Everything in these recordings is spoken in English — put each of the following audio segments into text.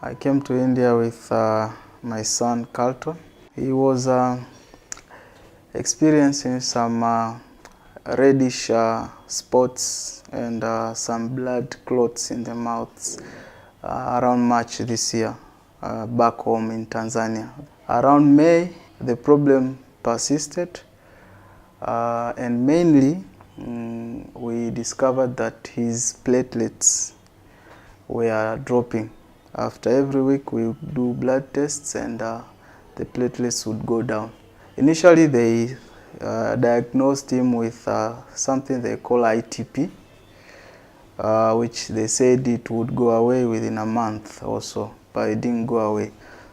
I came to India with my son Karlton. He was experiencing some reddish spots and some blood clots in the mouth around March this year, back home in Tanzania. Around May, the problem persisted, and mainly we discovered that his platelets were dropping. After every week we do blood tests and the platelets would go down. Initially they diagnosed him with something they call ITP, which they said it would go away within a month or so, but it didn't go away.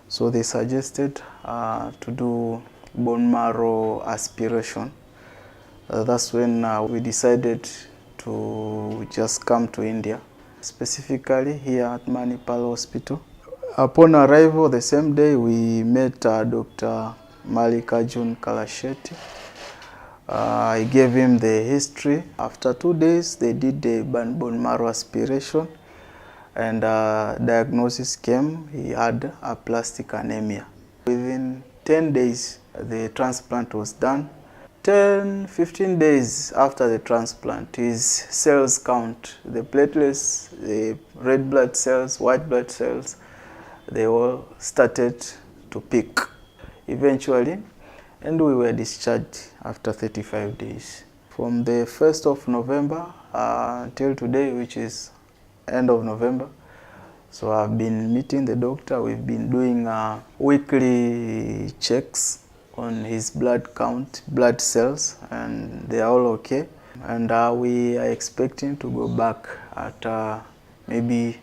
So they suggested to do bone marrow aspiration. That's when we decided to just come to India, specifically here at Manipal Hospital. Upon arrival the same day, we met Dr Mallikarjun Kalashetty. I gave him the history. After 2 days, they did the bone marrow aspiration, and diagnosis came. He had Aplastic Anemia. Within 10 days, the transplant was done. 10-15 days after the transplant, his cells count, the platelets, the red blood cells, white blood cells, they all started to peak eventually, and we were discharged after 35 days. From the 1st of November until today, which is end of November, so I've been meeting the doctor. We've been doing weekly checks on his blood count, blood cells, and they are all okay. And we are expecting to go back at maybe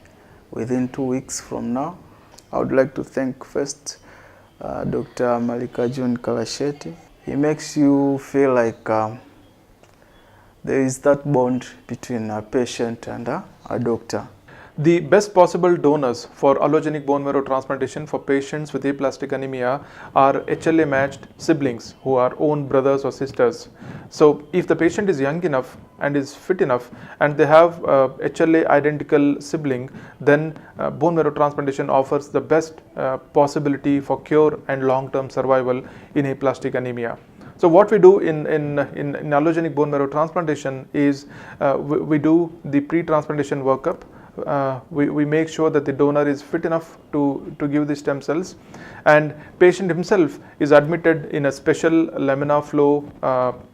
within 2 weeks from now. I would like to thank first Dr Mallikarjun Kalashetty. He makes you feel like there is that bond between a patient and a doctor. The best possible donors for allogenic bone marrow transplantation for patients with aplastic anemia are HLA matched siblings who are own brothers or sisters. So if the patient is young enough and is fit enough and they have a HLA identical sibling, then bone marrow transplantation offers the best possibility for cure and long-term survival in aplastic anemia. So what we do in allogenic bone marrow transplantation is we do the pre-transplantation workup. We make sure that the donor is fit enough to give the stem cells, and patient himself is admitted in a special laminar flow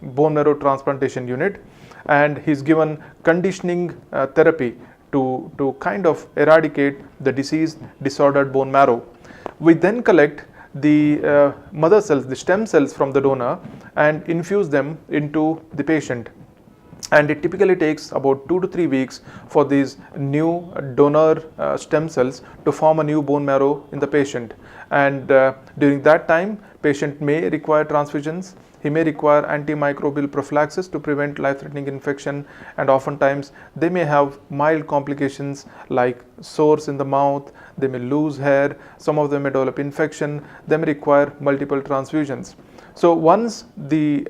bone marrow transplantation unit, and he's given conditioning therapy to kind of eradicate the diseased disordered bone marrow. We then collect the mother cells, the stem cells from the donor, and infuse them into the patient. And it typically takes about 2 to 3 weeks for these new donor stem cells to form a new bone marrow in the patient. And during that time, patient may require transfusions. He may require antimicrobial prophylaxis to prevent life-threatening infection, and oftentimes they may have mild complications like sores in the mouth, they may lose hair, some of them may develop infection, they may require multiple transfusions. So once the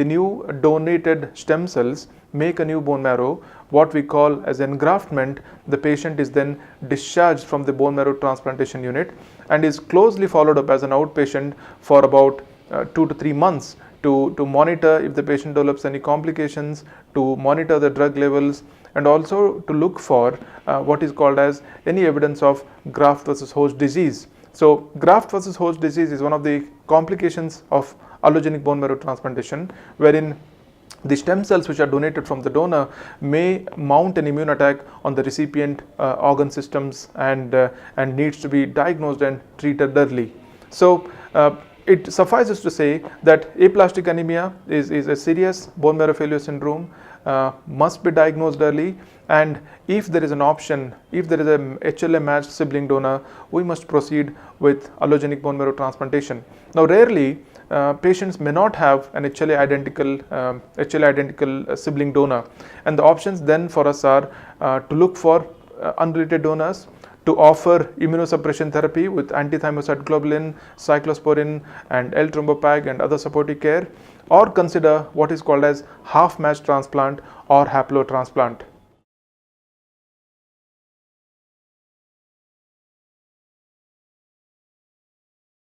new donated stem cells make a new bone marrow, what we call as engraftment, the patient is then discharged from the bone marrow transplantation unit and is closely followed up as an outpatient for about 2 to 3 months to monitor if the patient develops any complications, to monitor the drug levels, and also to look for what is called as any evidence of graft-versus-host disease. So graft-versus-host disease is one of the complications of allogenic bone marrow transplantation, wherein the stem cells which are donated from the donor may mount an immune attack on the recipient organ systems and needs to be diagnosed and treated early. So it suffices to say that aplastic anemia is a serious bone marrow failure syndrome, must be diagnosed early, and if there is an option, if there is a HLA matched sibling donor, we must proceed with allogenic bone marrow transplantation. Now rarely patients may not have an HLA identical sibling donor, and the options then for us are to look for unrelated donors, to offer immunosuppression therapy with anti-thymocyte globulin, cyclosporin, and L-trombopag and other supportive care, or consider what is called as half-match transplant or haplotransplant.